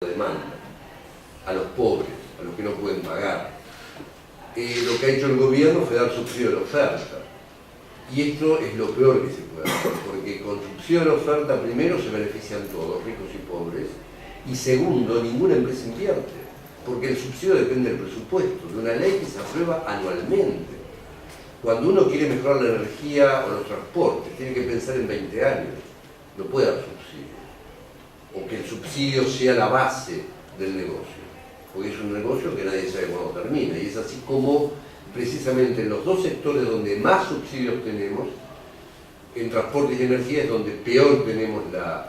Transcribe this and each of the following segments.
demanda, a los pobres, a los que no pueden pagar. Lo que ha hecho el gobierno fue dar subsidio a la oferta. Y esto es lo peor que se puede hacer, porque con subsidio a la oferta, primero, se benefician todos, ricos y pobres, y segundo, ninguna empresa invierte, porque el subsidio depende del presupuesto, de una ley que se aprueba anualmente. Cuando uno quiere mejorar la energía o los transportes, tiene que pensar en 20 años, no puede dar subsidio, o que el subsidio sea la base del negocio, porque es un negocio que nadie sabe cuándo termina, y es así como precisamente en los dos sectores donde más subsidios tenemos, en transporte y energía, es donde peor tenemos la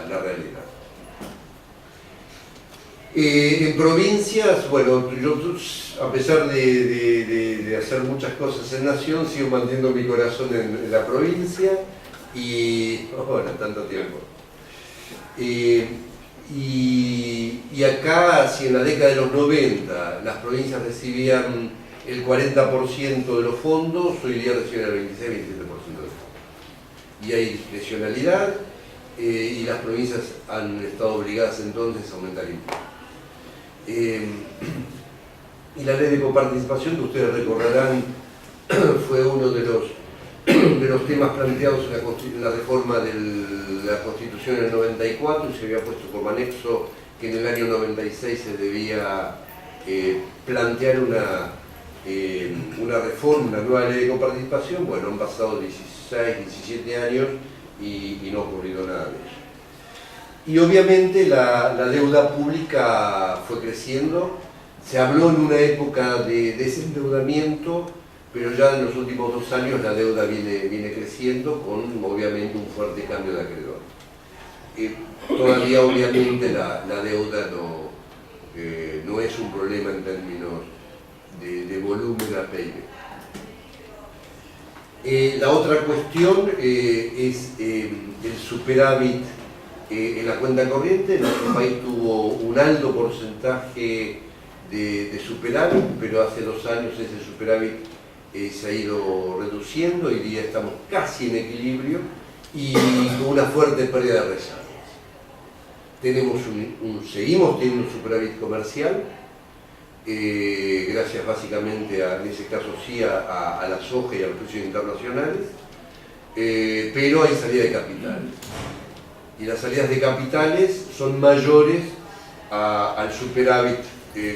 realidad. En provincias, bueno, yo a pesar de hacer muchas cosas en Nación, sigo manteniendo mi corazón en la provincia y, bueno, tanto tiempo. Y acá, si en la década de los 90 las provincias recibían el 40% de los fondos, hoy día reciben el 26-27% de los fondos. Y hay discrecionalidad y las provincias han estado obligadas entonces a aumentar impuestos. Y la ley de coparticipación, que ustedes recordarán, fue uno de los temas planteados en la reforma de la Constitución en el 94, y se había puesto como anexo que en el año 96 se debía plantear una reforma, una nueva ley de coparticipación. Bueno, han pasado 16, 17 años y no ha ocurrido nada de eso. Y obviamente la deuda pública fue creciendo, se habló en una época de desendeudamiento, pero ya en los últimos 2 años la deuda viene creciendo con obviamente un fuerte cambio de acreedor. Todavía obviamente la deuda no es un problema en términos de volumen a PIB. La otra cuestión es el superávit en la cuenta corriente. Nuestro país tuvo un alto porcentaje de superávit, pero hace 2 años ese superávit se ha ido reduciendo, hoy día estamos casi en equilibrio y con una fuerte pérdida de reservas. Seguimos teniendo un superávit comercial, gracias básicamente en ese caso sí a la soja y a los precios internacionales, pero hay salida de capitales. Y las salidas de capitales son mayores al superávit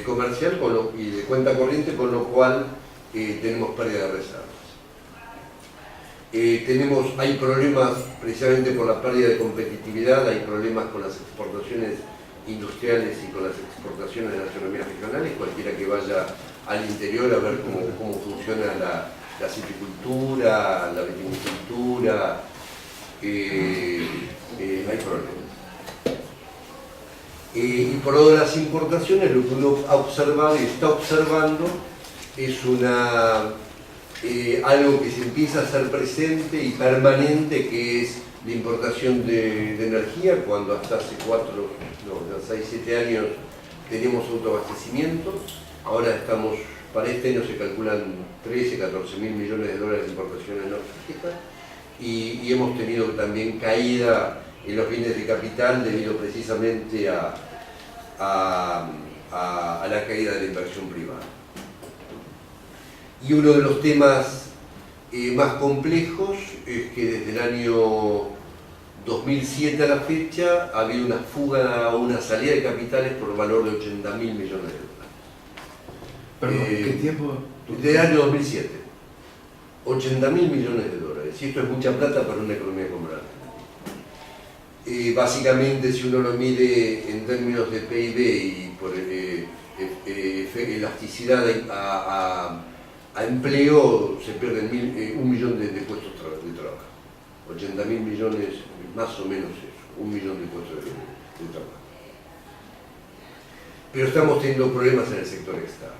comercial y de cuenta corriente, con lo cual tenemos pérdida de reservas. Hay problemas precisamente por la pérdida de competitividad, hay problemas con las exportaciones industriales y con las exportaciones de las economías regionales. Cualquiera que vaya al interior a ver cómo funciona la silvicultura, la viticultura, hay problemas. Y por lo de las importaciones, lo que uno ha observado y está observando es algo que se empieza a hacer presente y permanente, que es la importación de energía, cuando hasta hace 6, 7 años teníamos autoabastecimiento. Ahora para este año se calculan 13, 14 mil millones de dólares de importación energética, y hemos tenido también caída en los bienes de capital debido precisamente a la caída de la inversión privada. Y uno de los temas más complejos es que desde el año 2007 a la fecha ha habido una fuga o una salida de capitales por valor de 80 mil millones de dólares. Perdón, ¿qué tiempo? Desde el año 2007. 80 mil millones de dólares. Y esto es mucha plata para una economía como la Argentina. Básicamente, si uno lo mide en términos de PIB y por elasticidad a empleo, se pierden 1 millón de puestos de trabajo. 80 mil millones, más o menos eso, 1 millón de puestos de trabajo. Pero estamos teniendo problemas en el sector externo,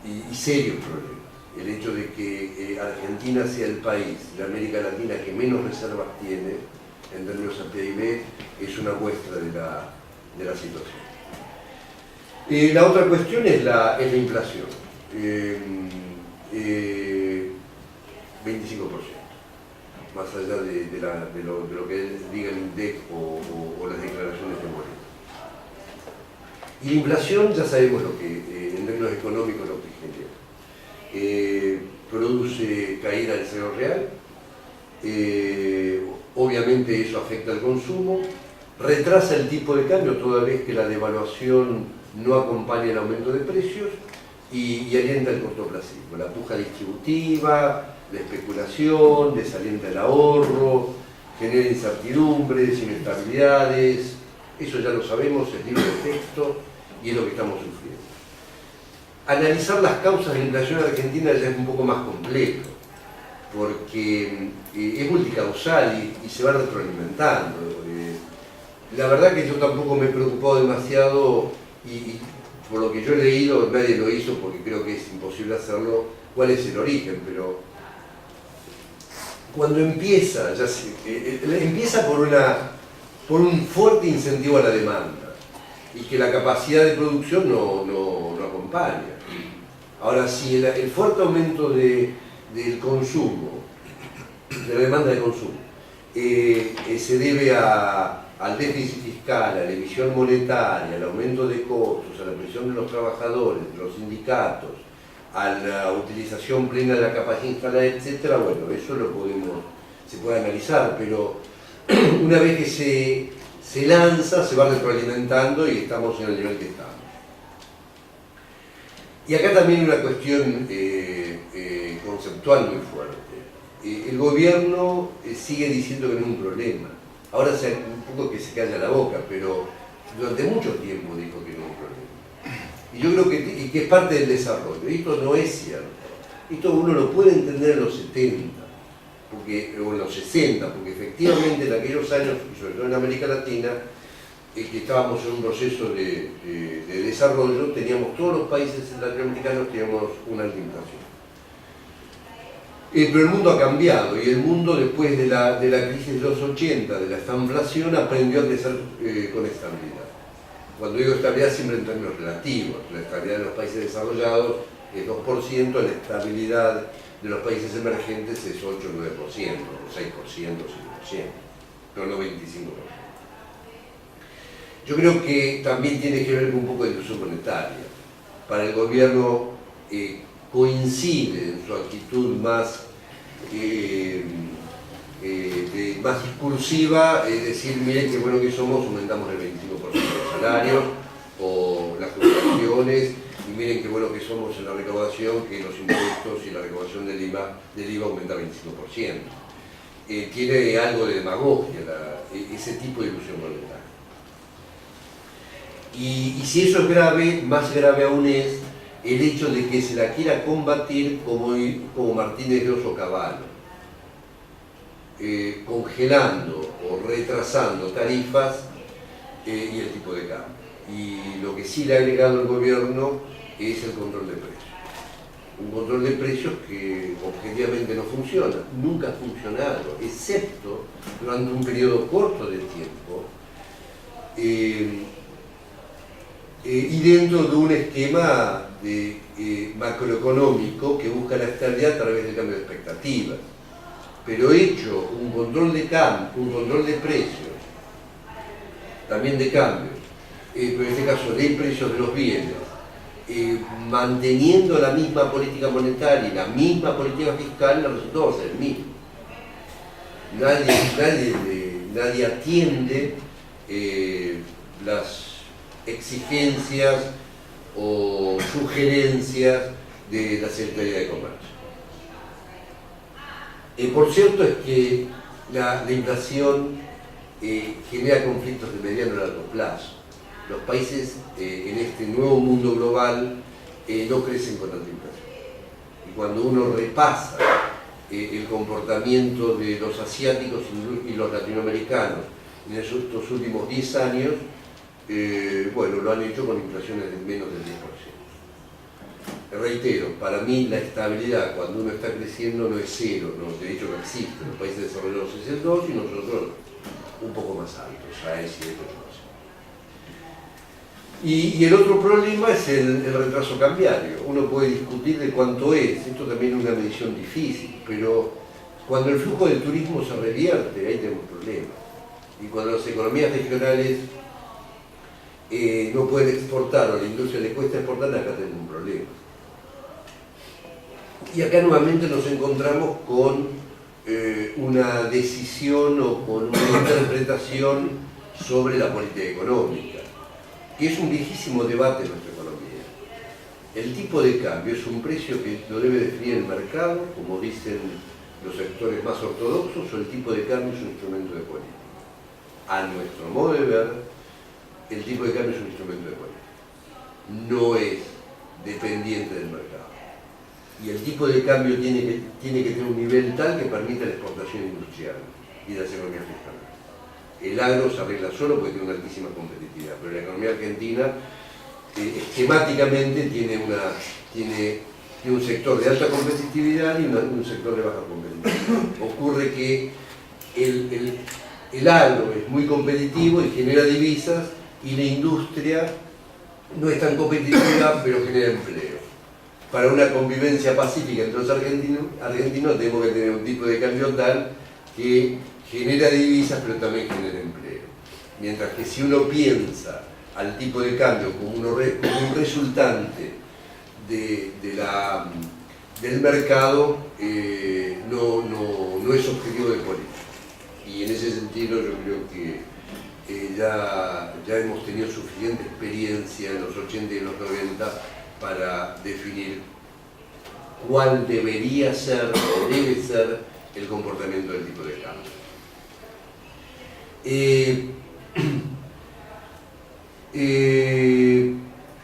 y serios problemas. El hecho de que Argentina sea el país de América Latina que menos reservas tiene en términos de PIB es una muestra de la situación. La otra cuestión es la inflación. 25%, más allá de lo que diga el INDEC o las declaraciones Y la inflación ya sabemos lo que, en términos económicos, lo que genera. Produce caída del salario real, obviamente eso afecta al consumo, retrasa el tipo de cambio toda vez que la devaluación no acompaña el aumento de precios y alienta el cortoplacismo, la puja distributiva, la especulación, desalienta el ahorro, genera incertidumbres, inestabilidades. Eso ya lo sabemos, es libre de texto y es lo que estamos sufriendo. Analizar las causas de la inflación argentina ya es un poco más complejo, porque es multicausal y se va retroalimentando. La verdad que yo tampoco me he preocupado demasiado y por lo que yo he leído, nadie lo hizo porque creo que es imposible hacerlo, cuál es el origen, pero cuando empieza, empieza por un fuerte incentivo a la demanda y que la capacidad de producción no acompaña. Ahora, si el fuerte aumento del consumo, de la demanda de consumo, se debe al déficit fiscal, a la emisión monetaria, al aumento de costos, a la presión de los trabajadores, de los sindicatos, a la utilización plena de la capacidad instalada, etc., bueno, eso se puede analizar, pero una vez que se lanza, se va retroalimentando y estamos en el nivel que estamos. Y acá también una cuestión conceptual muy fuerte. El gobierno sigue diciendo que no es un problema. Ahora un poco que se calla la boca, pero durante mucho tiempo dijo que no es un problema. Y yo creo que es parte del desarrollo. Y esto no es cierto. Esto uno lo puede entender en los 70 o en los 60, porque efectivamente en aquellos años, y sobre todo en América Latina, que estábamos en un proceso de desarrollo, teníamos todos los países latinoamericanos teníamos una alta inflación. Pero el mundo ha cambiado y el mundo después de la crisis de los 80, de la estanflación, aprendió a crecer con estabilidad. Cuando digo estabilidad siempre en términos relativos, la estabilidad de los países desarrollados es 2%, la estabilidad de los países emergentes es 8-9%, o 6%, 5%, pero no 25%. Yo creo que también tiene que ver con un poco de inclusión monetaria. Para el gobierno coincide en su actitud más discursiva, es decir, miren qué bueno que somos, aumentamos el 25% del salario o las jubilaciones, y miren qué bueno que somos en la recaudación, que los impuestos y la recaudación del IVA aumenta 25%. Tiene algo de demagogia ese tipo de ilusión monetaria. Y si eso es grave, más grave aún es el hecho de que se la quiera combatir como Martínez de Oso Cavallo, congelando o retrasando tarifas y el tipo de cambio. Y lo que sí le ha agregado el gobierno es el control de precios. Un control de precios que objetivamente no funciona, nunca ha funcionado, excepto durante un periodo corto de tiempo, y dentro de un esquema macroeconómico que busca la estabilidad a través del cambio de expectativas. Pero hecho un control de cambio, un control de precios, también de cambios, pero en este caso de precios de los bienes, manteniendo la misma política monetaria y la misma política fiscal, el resultado va a ser el mismo. Nadie atiende las exigencias o sugerencias de la Secretaría de Comercio. Por cierto es que la inflación genera conflictos de mediano y largo plazo. Los países en este nuevo mundo global no crecen con tanta inflación. Y cuando uno repasa el comportamiento de los asiáticos y los latinoamericanos en estos últimos 10 años, bueno, lo han hecho con inflaciones de menos del 10%. Reitero, para mí la estabilidad cuando uno está creciendo no es cero, no, de hecho no existe. En los países desarrollados es el 2 y nosotros un poco más altos, 6, 7, 8%. Y el otro problema es el retraso cambiario. Uno puede discutir de cuánto es, esto también es una medición difícil, pero cuando el flujo de turismo se revierte, ahí tenemos problemas. Y cuando las economías regionales no pueden exportar o a la industria le cuesta exportar, acá tenemos un problema. Y acá nuevamente nos encontramos con una decisión o con una interpretación sobre la política económica, que es un viejísimo debate en nuestra economía. El tipo de cambio es un precio que lo debe definir el mercado, como dicen los sectores más ortodoxos, o el tipo de cambio es un instrumento de política. A nuestro modo de ver, el tipo de cambio es un instrumento de política. No es dependiente del mercado. Y el tipo de cambio tiene que tener un nivel tal que permita la exportación industrial y las economías fiscales. El agro se arregla solo porque tiene una altísima competitividad, pero la economía argentina esquemáticamente tiene un sector de alta competitividad y un sector de baja competitividad. Ocurre que el agro es muy competitivo y genera divisas, y la industria no es tan competitiva pero genera empleo. Para una convivencia pacífica entre los argentinos tenemos que tener un tipo de cambio tal que genera divisas pero también genera empleo. Mientras que si uno piensa al tipo de cambio como un resultante del mercado, no es objetivo de política. Y en ese sentido yo creo que ya hemos tenido suficiente experiencia en los 80 y en los 90 para definir cuál debería ser o debe ser el comportamiento del tipo de cambio.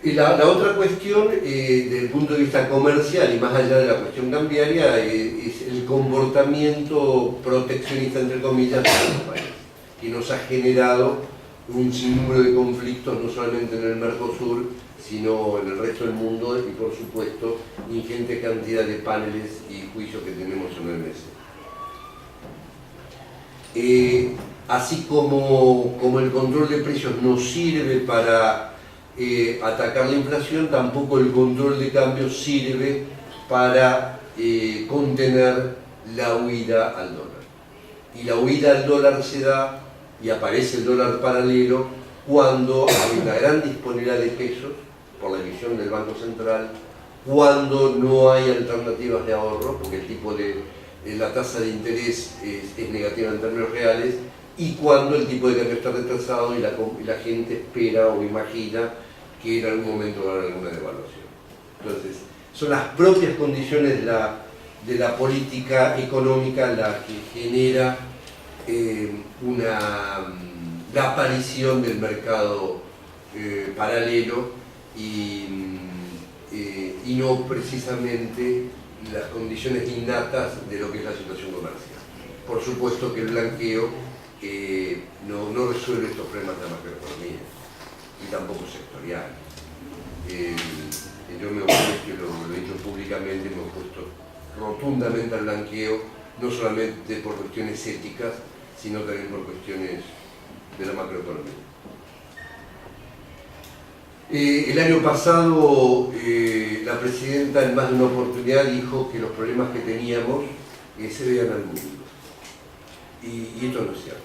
La otra cuestión, desde el punto de vista comercial y más allá de la cuestión cambiaria, es el comportamiento proteccionista, entre comillas, de los países, que nos ha generado un sinnúmero de conflictos, no solamente en el Mercosur, sino en el resto del mundo, y por supuesto, ingente cantidad de paneles y juicios que tenemos en OMC. Así como el control de precios no sirve para atacar la inflación, tampoco el control de cambios sirve para contener la huida al dólar. Y la huida al dólar se da, y aparece el dólar paralelo, cuando hay una gran disponibilidad de pesos por la emisión del Banco Central, cuando no hay alternativas de ahorro, porque la tasa de interés es negativa en términos reales, y cuando el tipo de cambio está retrasado y la gente espera o imagina que en algún momento va a haber alguna devaluación. Entonces, son las propias condiciones de la política económica la que genera la aparición del mercado paralelo y no precisamente las condiciones innatas de lo que es la situación comercial. Por supuesto que el blanqueo no resuelve estos problemas de la macroeconomía y tampoco sectorial. Yo me opuesto, lo he dicho públicamente, me he opuesto rotundamente al blanqueo, no solamente por cuestiones éticas, sino también por cuestiones de la macroeconomía. El año pasado la presidenta en más de una oportunidad dijo que los problemas que teníamos se veían al mundo. Y esto no es cierto.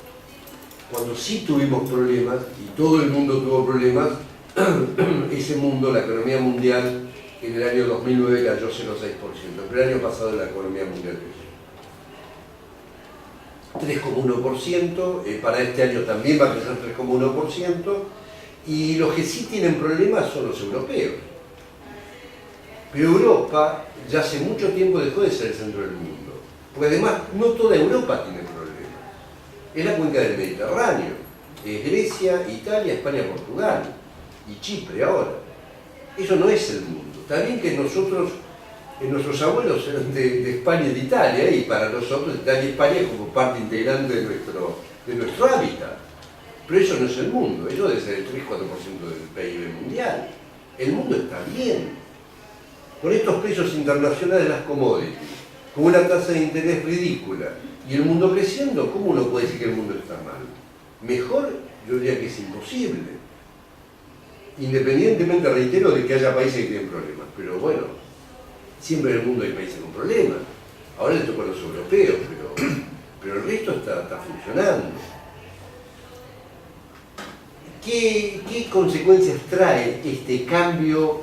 Cuando sí tuvimos problemas, y todo el mundo tuvo problemas, ese mundo, la economía mundial, en el año 2009 cayó 0,6%, pero el año pasado la economía mundial creció 3,1%, para este año también va a crecer 3,1%, y los que sí tienen problemas son los europeos. Pero Europa ya hace mucho tiempo dejó de ser el centro del mundo, porque además no toda Europa tiene problemas. Es la cuenca del Mediterráneo, es Grecia, Italia, España, Portugal y Chipre ahora. Eso no es el mundo. Está bien que nuestros abuelos eran de España y de Italia, y para nosotros Italia y España es como parte integrante de nuestro hábitat. Pero eso no es el mundo, eso debe ser el 3-4% del PIB mundial. El mundo está bien. Con estos precios internacionales de las commodities, con una tasa de interés ridícula, y el mundo creciendo, ¿cómo uno puede decir que el mundo está mal? Mejor, yo diría que es imposible. Independientemente, reitero, de que haya países que tienen problemas. Pero bueno, siempre en el mundo hay países con problemas. Ahora le toca a los europeos, pero el resto está funcionando. ¿qué consecuencias trae este cambio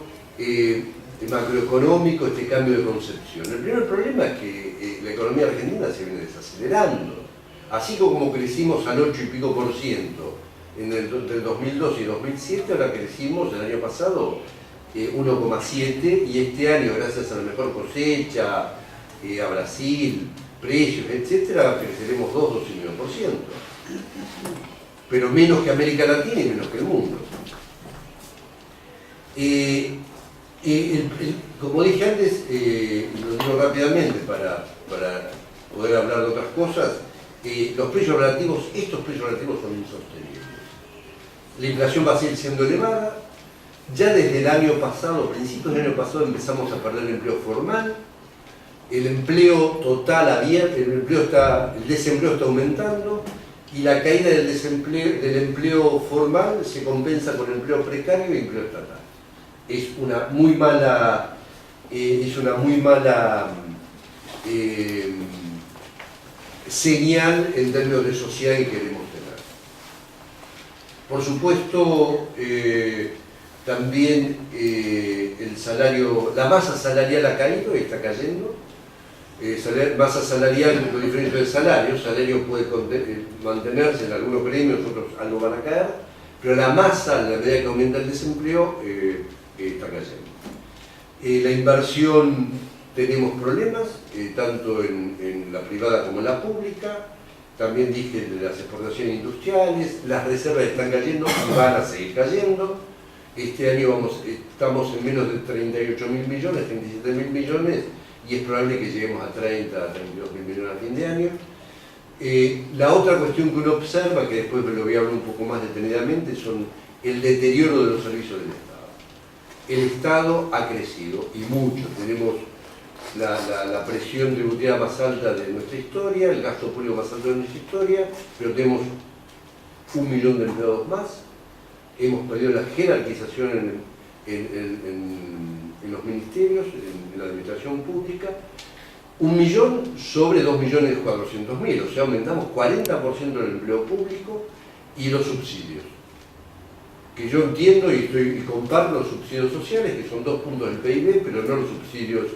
macroeconómico, este cambio de concepción? El primer problema es que la economía argentina se viene desacelerando. Así como crecimos al 8 y pico por ciento del 2002 y 2007, ahora crecimos el año pasado 1,7, y este año, gracias a la mejor cosecha, a Brasil, precios, etcétera, creceremos 2,5%. Pero menos que América Latina y menos que el mundo. Como dije antes, lo digo rápidamente para poder hablar de otras cosas, los precios relativos, estos precios relativos son insostenibles. La inflación va a seguir siendo elevada. Ya desde el año pasado, principios del año pasado, empezamos a perder el empleo formal. El empleo total abierto, el desempleo está aumentando, y la caída del empleo formal se compensa con empleo precario y empleo estatal. Es una muy mala señal en términos de sociedad que queremos tener. Por supuesto, también la masa salarial ha caído y está cayendo. Masa salarial con diferencia de salario puede mantenerse en algunos gremios, otros algo van a caer, pero la masa, a la medida que aumenta el desempleo, está cayendo. La inversión, tenemos problemas, tanto en la privada como en la pública. También dije de las exportaciones industriales, las reservas están cayendo y van a seguir cayendo. Este año estamos en menos de 38.000 millones, 37.000 millones, y es probable que lleguemos a 30, a 32.000 millones a fin de año. La otra cuestión que uno observa, que después me lo voy a hablar un poco más detenidamente, son el deterioro de los servicios del Estado. El Estado ha crecido, y mucho. Tenemos la presión tributaria más alta de nuestra historia, el gasto público más alto de nuestra historia, pero tenemos 1 millón de empleados más. Hemos perdido la jerarquización en los ministerios, en la administración pública. 1 millón sobre 2.400.000, o sea, aumentamos 40% el empleo público y los subsidios. Que yo entiendo y comparto los subsidios sociales, que son 2 puntos del PIB, pero no los subsidios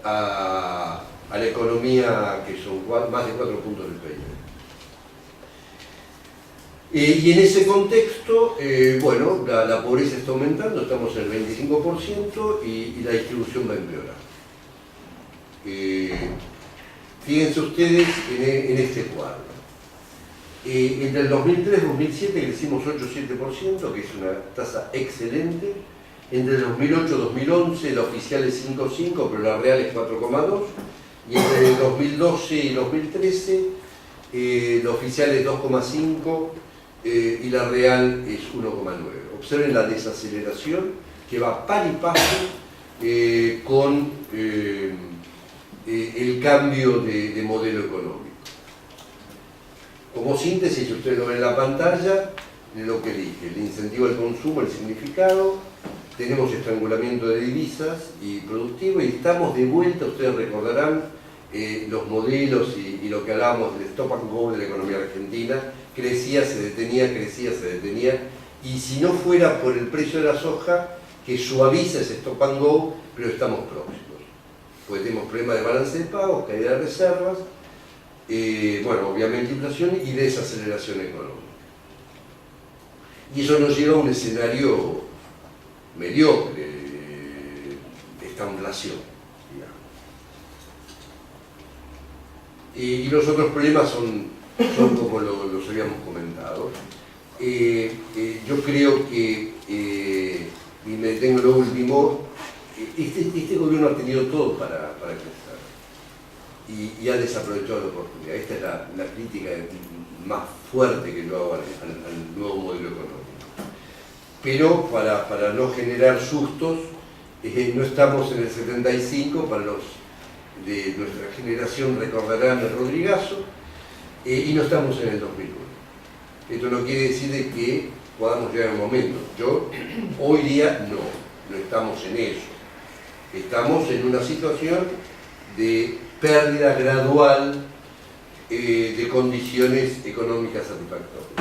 a la economía, que son más de 4 puntos del PIB. Y en ese contexto, bueno, la pobreza está aumentando, estamos en el 25% y la distribución va a empeorar. Fíjense ustedes en este cuadro. Entre el 2003 y 2007 crecimos 8,7%, que es una tasa excelente. Entre el 2008 y 2011 la oficial es 5,5, pero la real es 4,2. Y entre el 2012 y 2013 la oficial es 2,5 y la real es 1,9. Observen la desaceleración que va par y paso con el cambio de modelo económico. Como síntesis, ustedes lo ven en la pantalla, lo que dije: el incentivo al consumo, el significado, tenemos estrangulamiento de divisas y productivo, y estamos de vuelta, ustedes recordarán, los modelos y lo que hablábamos del stop and go de la economía argentina: crecía, se detenía, crecía, se detenía, y si no fuera por el precio de la soja, que suaviza ese stop and go, pero estamos próximos. Pues tenemos problemas de balance de pagos, caída de reservas, bueno, obviamente inflación y desaceleración económica. Y eso nos lleva a un escenario mediocre de estanflación, digamos. Y los otros problemas son como los habíamos comentado. Yo creo que, y me detengo en lo último, este gobierno ha tenido todo para crecer y ha desaprovechado la oportunidad. Esta es la crítica más fuerte que yo hago al nuevo modelo económico. Pero para no generar sustos, no estamos en el 75, para los de nuestra generación recordarán el Rodrigazo, y no estamos en el 2001. Esto no quiere decir de que podamos llegar a un momento. Yo hoy día no estamos en eso. Estamos en una situación de pérdida gradual de condiciones económicas satisfactorias.